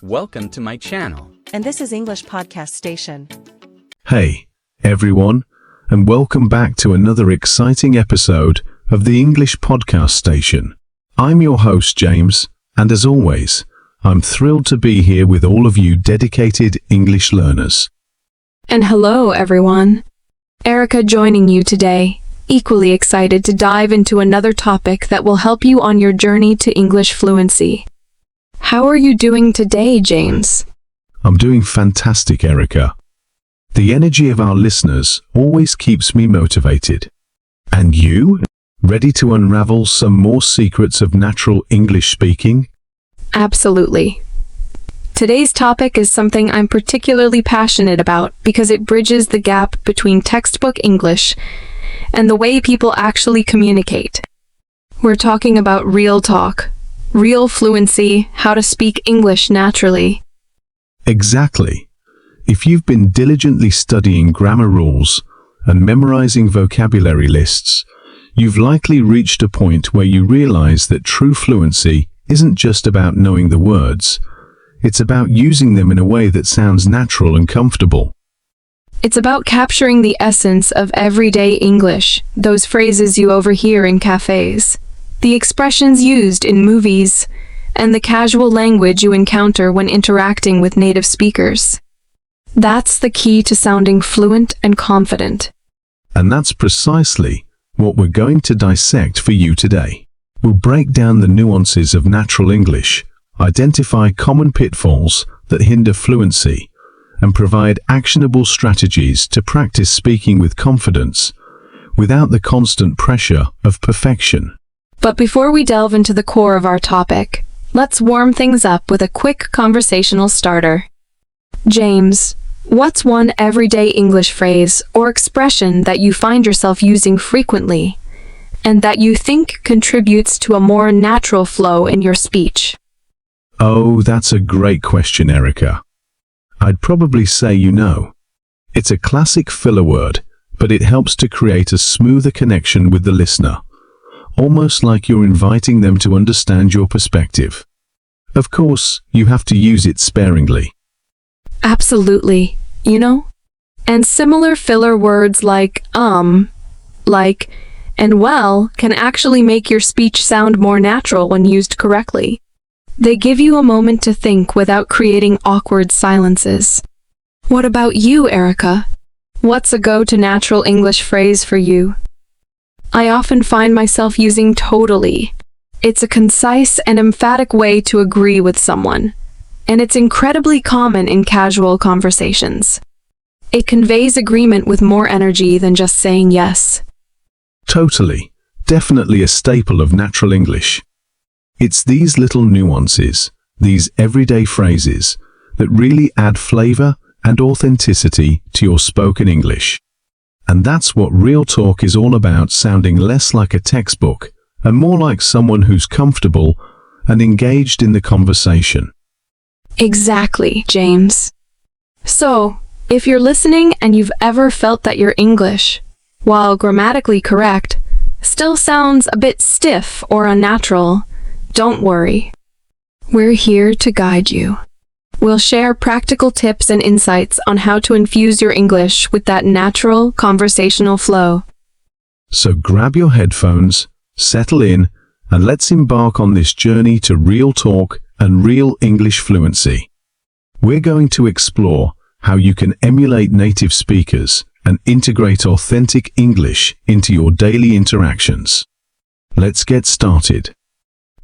Welcome to my channel. And this is English Podcast Station. Hey, everyone, and welcome back to another exciting episode of the English Podcast Station. I'm your host, James, and as always, I'm thrilled to be here with all of you dedicated English learners. And hello, everyone. Erica joining you today, equally excited to dive into another topic that will help you on your journey to English fluency. How are you doing today, James? I'm doing fantastic, Erica. The energy of our listeners always keeps me motivated. And you, ready to unravel some more secrets of natural English speaking? Absolutely. Today's topic is something I'm particularly passionate about because it bridges the gap between textbook English and the way people actually communicate. We're talking about real talk, real fluency, how to speak English naturally. Exactly. If you've been diligently studying grammar rules and memorizing vocabulary lists, you've likely reached a point where you realize that true fluency isn't just about knowing the words. It's about using them in a way that sounds natural and comfortable. It's about capturing the essence of everyday English, those phrases you overhear in cafes, the expressions used in movies, and the casual language you encounter when interacting with native speakers. That's the key to sounding fluent and confident. And that's precisely what we're going to dissect for you today. We'll break down the nuances of natural English, identify common pitfalls that hinder fluency, and provide actionable strategies to practice speaking with confidence without the constant pressure of perfection. But before we delve into the core of our topic, let's warm things up with a quick conversational starter. James, what's one everyday English phrase or expression that you find yourself using frequently and that you think contributes to a more natural flow in your speech? Oh, that's a great question, Erica. I'd probably say it's a classic filler word, but it helps to create a smoother connection with the listener, almost like you're inviting them to understand your perspective. Of course, you have to use it sparingly. Absolutely, And similar filler words like, like, and well can actually make your speech sound more natural when used correctly. They give you a moment to think without creating awkward silences. What about you, Erica? What's a go-to natural English phrase for you? I often find myself using totally. It's a concise and emphatic way to agree with someone, and it's incredibly common in casual conversations. It conveys agreement with more energy than just saying yes. Totally. Definitely a staple of natural English. It's these little nuances, these everyday phrases, that really add flavor and authenticity to your spoken English. And that's what real talk is all about, sounding less like a textbook and more like someone who's comfortable and engaged in the conversation. Exactly, James. So, if you're listening and you've ever felt that your English, while grammatically correct, still sounds a bit stiff or unnatural, don't worry. We're here to guide you. We'll share practical tips and insights on how to infuse your English with that natural conversational flow. So grab your headphones, settle in, and let's embark on this journey to real talk and real English fluency. We're going to explore how you can emulate native speakers and integrate authentic English into your daily interactions. Let's get started.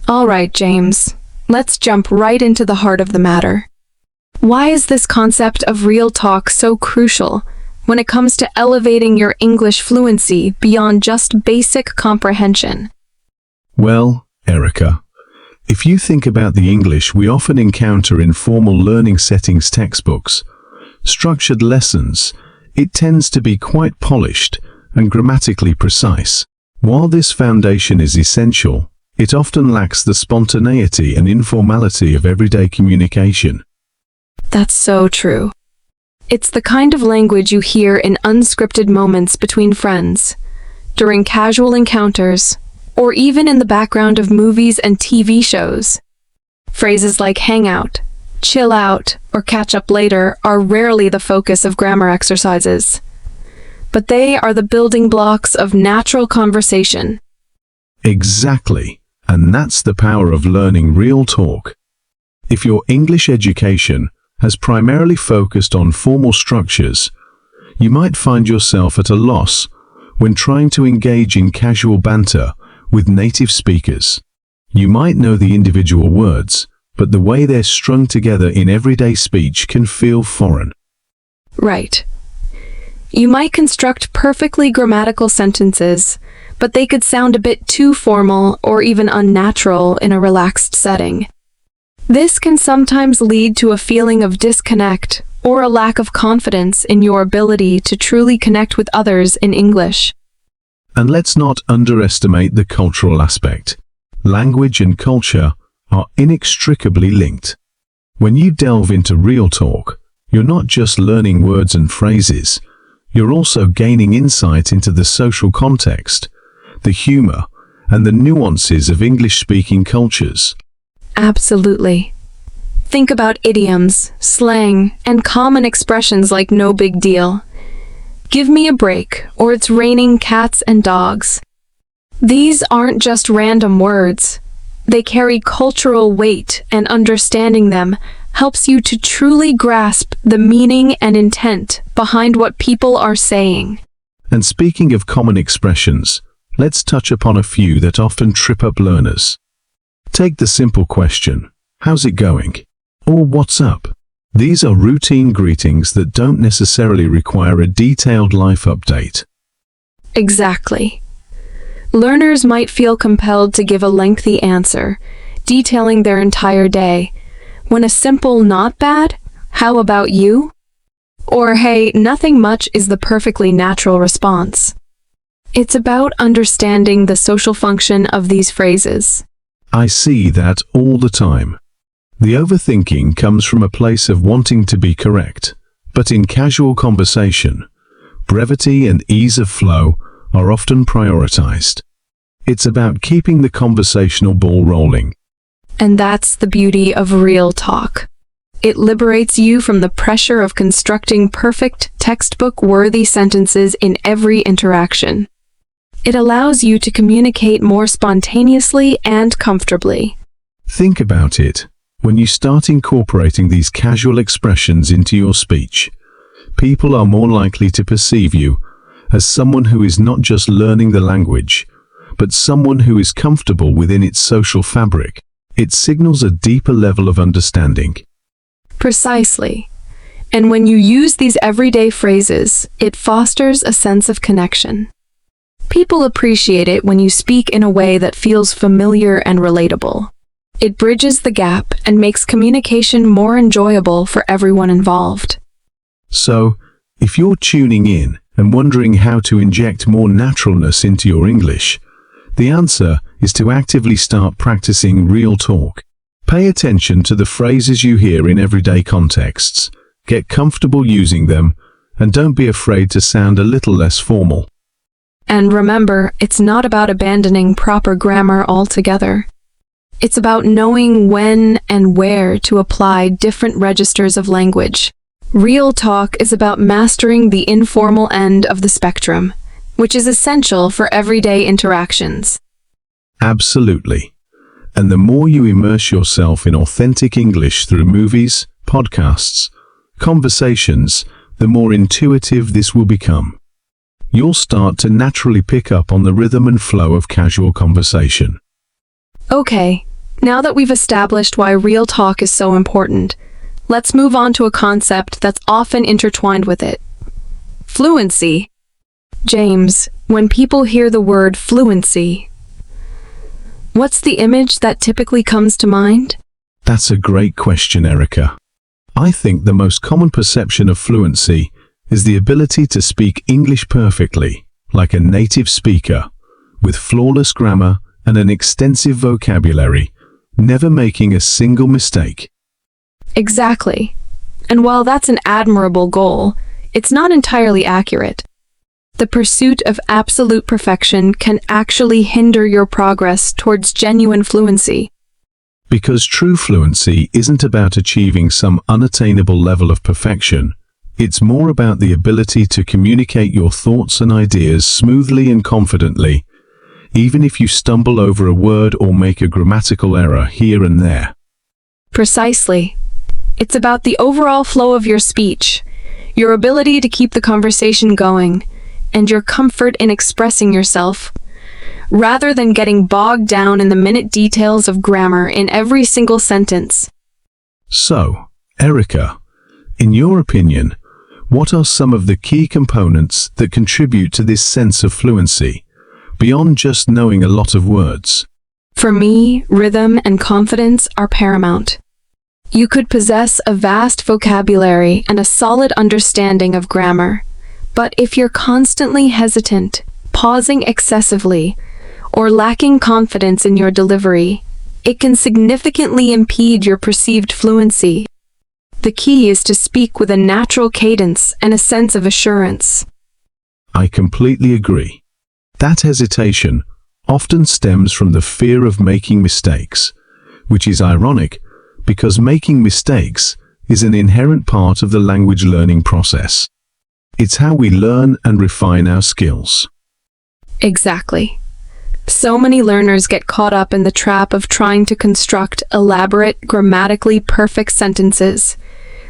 All right, James. Let's jump right into the heart of the matter. Why is this concept of real talk so crucial when it comes to elevating your English fluency beyond just basic comprehension? Well, Erica, if you think about the English we often encounter in formal learning settings, textbooks, structured lessons, it tends to be quite polished and grammatically precise. While this foundation is essential, it often lacks the spontaneity and informality of everyday communication. That's so true. It's the kind of language you hear in unscripted moments between friends, during casual encounters, or even in the background of movies and TV shows. Phrases like hang out, chill out, or catch up later are rarely the focus of grammar exercises. But they are the building blocks of natural conversation. Exactly, and that's the power of learning real talk. If your English education has primarily focused on formal structures, you might find yourself at a loss when trying to engage in casual banter with native speakers. You might know the individual words, but the way they're strung together in everyday speech can feel foreign. Right. You might construct perfectly grammatical sentences, but they could sound a bit too formal or even unnatural in a relaxed setting. This can sometimes lead to a feeling of disconnect or a lack of confidence in your ability to truly connect with others in English. And let's not underestimate the cultural aspect. Language and culture are inextricably linked. When you delve into real talk, you're not just learning words and phrases, you're also gaining insight into the social context, the humor, and the nuances of English-speaking cultures. Absolutely. Think about idioms, slang, and common expressions like "no big deal," "give me a break," or "it's raining cats and dogs." These aren't just random words. They carry cultural weight, and understanding them helps you to truly grasp the meaning and intent behind what people are saying. And speaking of common expressions, let's touch upon a few that often trip up learners. Take the simple question, "How's it going?" or "What's up?" These are routine greetings that don't necessarily require a detailed life update. Exactly. Learners might feel compelled to give a lengthy answer, detailing their entire day, when a simple "not bad," "how about you?" or "hey, nothing much" is the perfectly natural response. It's about understanding the social function of these phrases. I see that all the time. The overthinking comes from a place of wanting to be correct, but in casual conversation, brevity and ease of flow are often prioritized. It's about keeping the conversational ball rolling. And that's the beauty of real talk. It liberates you from the pressure of constructing perfect, textbook-worthy sentences in every interaction. It allows you to communicate more spontaneously and comfortably. Think about it. When you start incorporating these casual expressions into your speech, people are more likely to perceive you as someone who is not just learning the language, but someone who is comfortable within its social fabric. It signals a deeper level of understanding. Precisely. And when you use these everyday phrases, it fosters a sense of connection. People appreciate it when you speak in a way that feels familiar and relatable. It bridges the gap and makes communication more enjoyable for everyone involved. So, if you're tuning in and wondering how to inject more naturalness into your English, the answer is to actively start practicing real talk. Pay attention to the phrases you hear in everyday contexts, get comfortable using them, and don't be afraid to sound a little less formal. And remember, it's not about abandoning proper grammar altogether. It's about knowing when and where to apply different registers of language. Real talk is about mastering the informal end of the spectrum, which is essential for everyday interactions. Absolutely. And the more you immerse yourself in authentic English through movies, podcasts, conversations, the more intuitive this will become. You'll start to naturally pick up on the rhythm and flow of casual conversation. Okay, now that we've established why real talk is so important, let's move on to a concept that's often intertwined with it. Fluency. James, when people hear the word fluency, what's the image that typically comes to mind? That's a great question, Erica. I think the most common perception of fluency is the ability to speak English perfectly, like a native speaker, with flawless grammar and an extensive vocabulary, never making a single mistake. Exactly. And while that's an admirable goal, it's not entirely accurate. The pursuit of absolute perfection can actually hinder your progress towards genuine fluency. Because true fluency isn't about achieving some unattainable level of perfection. It's more about the ability to communicate your thoughts and ideas smoothly and confidently, even if you stumble over a word or make a grammatical error here and there. Precisely. It's about the overall flow of your speech, your ability to keep the conversation going, and your comfort in expressing yourself, rather than getting bogged down in the minute details of grammar in every single sentence. So, Erica, in your opinion, what are some of the key components that contribute to this sense of fluency, beyond just knowing a lot of words? For me, rhythm and confidence are paramount. You could possess a vast vocabulary and a solid understanding of grammar, but if you're constantly hesitant, pausing excessively, or lacking confidence in your delivery, it can significantly impede your perceived fluency. The key is to speak with a natural cadence and a sense of assurance. I completely agree. That hesitation often stems from the fear of making mistakes, which is ironic because making mistakes is an inherent part of the language learning process. It's how we learn and refine our skills. Exactly. So many learners get caught up in the trap of trying to construct elaborate, grammatically perfect sentences,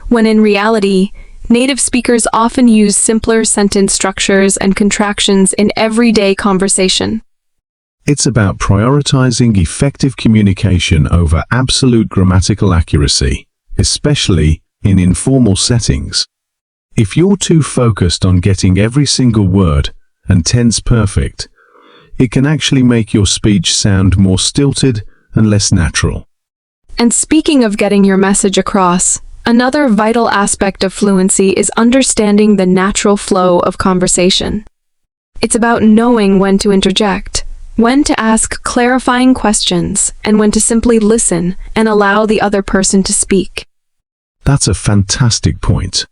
when in reality, native speakers often use simpler sentence structures and contractions in everyday conversation. It's about prioritizing effective communication over absolute grammatical accuracy, especially in informal settings. If you're too focused on getting every single word and tense perfect, it can actually make your speech sound more stilted and less natural. And speaking of getting your message across, another vital aspect of fluency is understanding the natural flow of conversation. It's about knowing when to interject, when to ask clarifying questions, and when to simply listen and allow the other person to speak. That's a fantastic point.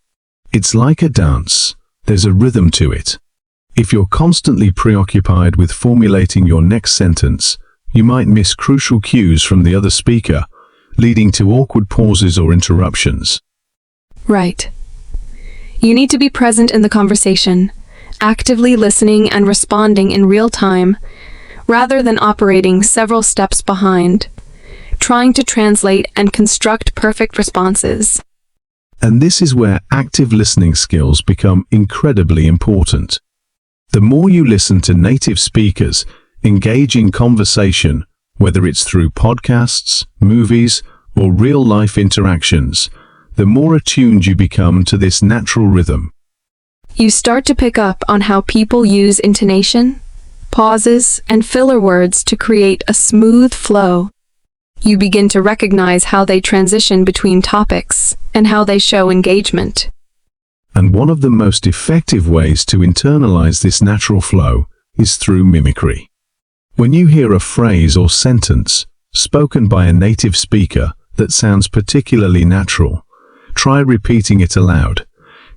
It's like a dance. There's a rhythm to it. If you're constantly preoccupied with formulating your next sentence, you might miss crucial cues from the other speaker, leading to awkward pauses or interruptions. Right. You need to be present in the conversation, actively listening and responding in real time, rather than operating several steps behind, trying to translate and construct perfect responses. And this is where active listening skills become incredibly important. The more you listen to native speakers engage in conversation, whether it's through podcasts, movies, or real-life interactions, the more attuned you become to this natural rhythm. You start to pick up on how people use intonation, pauses, and filler words to create a smooth flow. You begin to recognize how they transition between topics and how they show engagement. And one of the most effective ways to internalize this natural flow is through mimicry. When you hear a phrase or sentence spoken by a native speaker that sounds particularly natural, try repeating it aloud,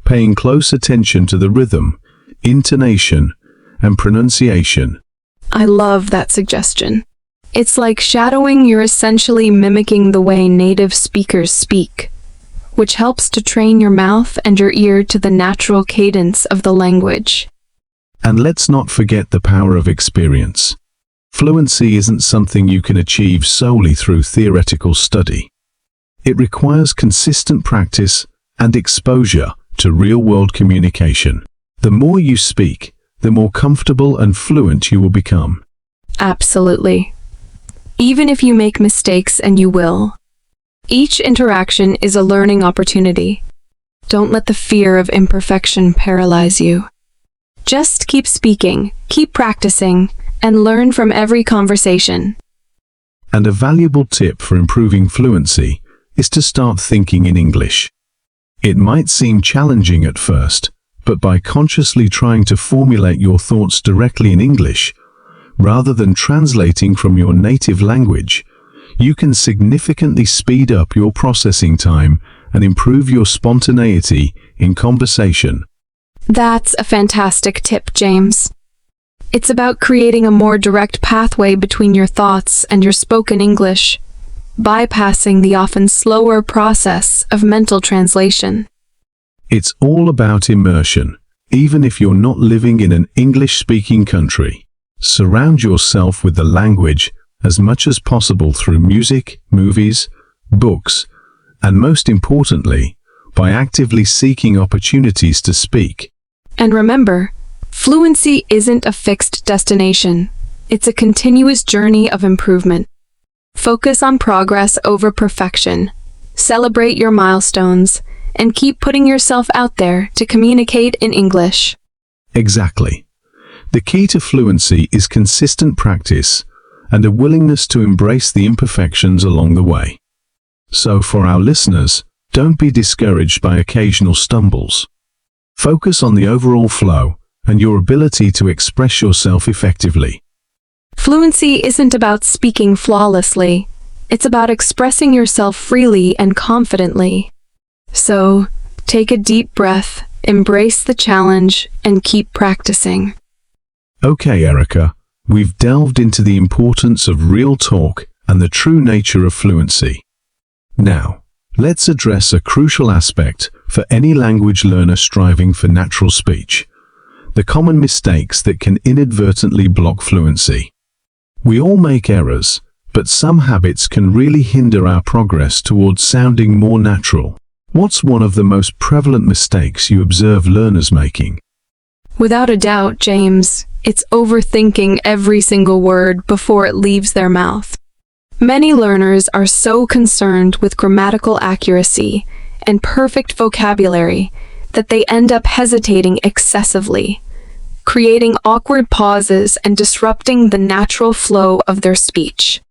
paying close attention to the rhythm, intonation, and pronunciation. I love that suggestion. It's like shadowing. You're essentially mimicking the way native speakers speak, which helps to train your mouth and your ear to the natural cadence of the language. And let's not forget the power of experience. Fluency isn't something you can achieve solely through theoretical study. It requires consistent practice and exposure to real-world communication. The more you speak, the more comfortable and fluent you will become. Absolutely. Even if you make mistakes, and you will. Each interaction is a learning opportunity. Don't let the fear of imperfection paralyze you. Just keep speaking, keep practicing, and learn from every conversation. And a valuable tip for improving fluency is to start thinking in English. It might seem challenging at first, but by consciously trying to formulate your thoughts directly in English, rather than translating from your native language, you can significantly speed up your processing time and improve your spontaneity in conversation. That's a fantastic tip, James. It's about creating a more direct pathway between your thoughts and your spoken English, bypassing the often slower process of mental translation. It's all about immersion, even if you're not living in an English-speaking country. Surround yourself with the language as much as possible through music, movies, books, and most importantly, by actively seeking opportunities to speak. And remember, fluency isn't a fixed destination. It's a continuous journey of improvement. Focus on progress over perfection. Celebrate your milestones, and keep putting yourself out there to communicate in English. Exactly. The key to fluency is consistent practice and a willingness to embrace the imperfections along the way. So for our listeners, don't be discouraged by occasional stumbles. Focus on the overall flow and your ability to express yourself effectively. Fluency isn't about speaking flawlessly. It's about expressing yourself freely and confidently. So, take a deep breath, embrace the challenge, and keep practicing. Okay, Erica, we've delved into the importance of real talk and the true nature of fluency. Now, let's address a crucial aspect for any language learner striving for natural speech: the common mistakes that can inadvertently block fluency. We all make errors, but some habits can really hinder our progress towards sounding more natural. What's one of the most prevalent mistakes you observe learners making? Without a doubt, James, it's overthinking every single word before it leaves their mouth. Many learners are so concerned with grammatical accuracy and perfect vocabulary that they end up hesitating excessively, creating awkward pauses and disrupting the natural flow of their speech.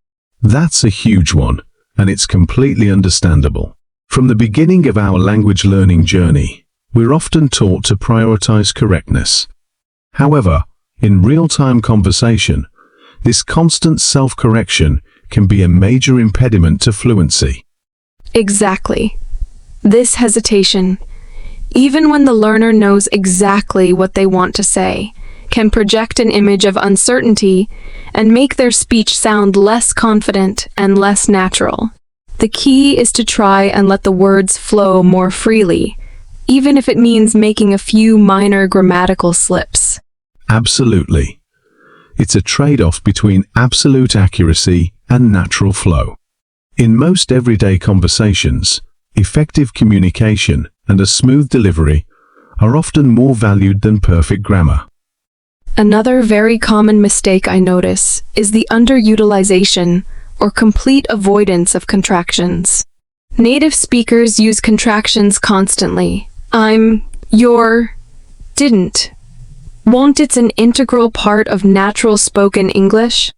That's a huge one, and it's completely understandable. From the beginning of our language learning journey, we're often taught to prioritize correctness. However, in real-time conversation, this constant self-correction can be a major impediment to fluency. Exactly. This hesitation, even when the learner knows exactly what they want to say, can project an image of uncertainty and make their speech sound less confident and less natural. The key is to try and let the words flow more freely, even if it means making a few minor grammatical slips. Absolutely. It's a trade-off between absolute accuracy and natural flow. In most everyday conversations, effective communication and a smooth delivery are often more valued than perfect grammar. Another very common mistake I notice is the underutilization or complete avoidance of contractions. Native speakers use contractions constantly. I'm, your, didn't. Won't it's an integral part of natural spoken English?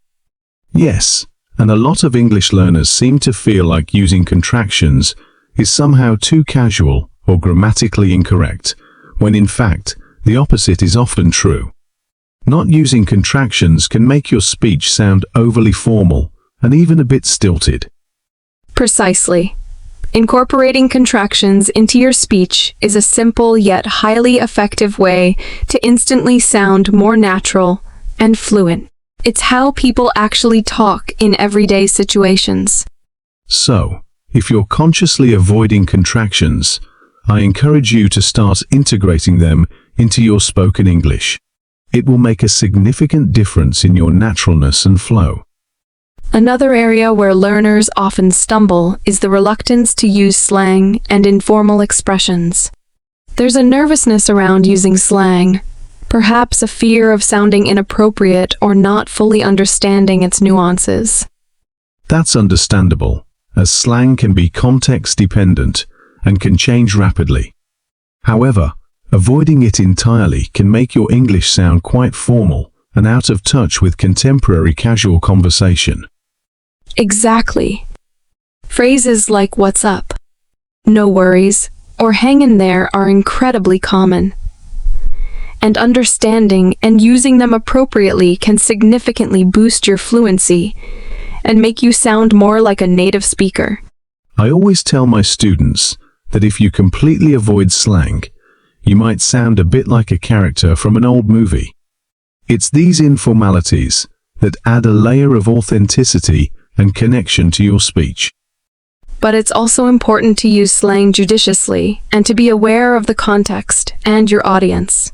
Yes, and a lot of English learners seem to feel like using contractions is somehow too casual or grammatically incorrect, when in fact, the opposite is often true. Not using contractions can make your speech sound overly formal and even a bit stilted. Precisely. Incorporating contractions into your speech is a simple yet highly effective way to instantly sound more natural and fluent. It's how people actually talk in everyday situations. So, if you're consciously avoiding contractions, I encourage you to start integrating them into your spoken English. It will make a significant difference in your naturalness and flow. Another area where learners often stumble is the reluctance to use slang and informal expressions. There's a nervousness around using slang, perhaps a fear of sounding inappropriate or not fully understanding its nuances. That's understandable, as slang can be context-dependent and can change rapidly. However, avoiding it entirely can make your English sound quite formal and out of touch with contemporary casual conversation. Exactly. Phrases like "what's up," "no worries," or "hang in there" are incredibly common. And understanding and using them appropriately can significantly boost your fluency and make you sound more like a native speaker. I always tell my students that if you completely avoid slang, you might sound a bit like a character from an old movie. It's these informalities that add a layer of authenticity and connection to your speech. But it's also important to use slang judiciously and to be aware of the context and your audience.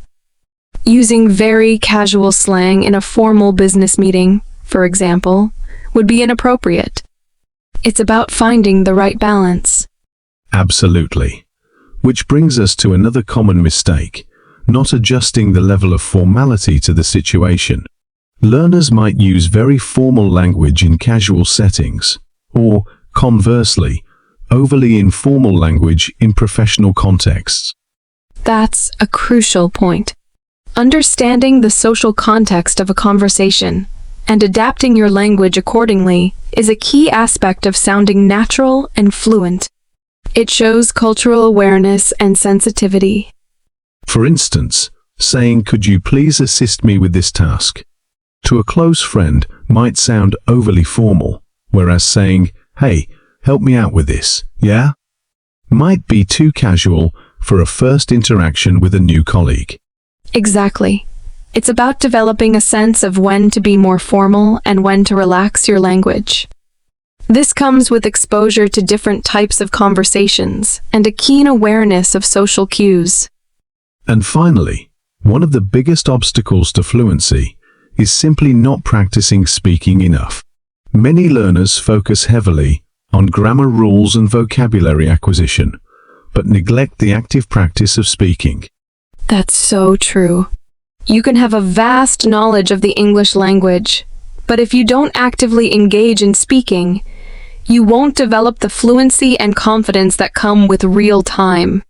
Using very casual slang in a formal business meeting, for example, would be inappropriate. It's about finding the right balance. Absolutely. Which brings us to another common mistake, not adjusting the level of formality to the situation. Learners might use very formal language in casual settings, or, conversely, overly informal language in professional contexts. That's a crucial point. Understanding the social context of a conversation and adapting your language accordingly is a key aspect of sounding natural and fluent. It shows cultural awareness and sensitivity. For instance, saying, "Could you please assist me with this task?" to a close friend might sound overly formal, whereas saying, "Hey, help me out with this, yeah?" might be too casual for a first interaction with a new colleague. Exactly. It's about developing a sense of when to be more formal and when to relax your language. This comes with exposure to different types of conversations and a keen awareness of social cues. And finally, one of the biggest obstacles to fluency is simply not practicing speaking enough. Many learners focus heavily on grammar rules and vocabulary acquisition, but neglect the active practice of speaking. That's so true. You can have a vast knowledge of the English language, but if you don't actively engage in speaking, you won't develop the fluency and confidence that come with real time.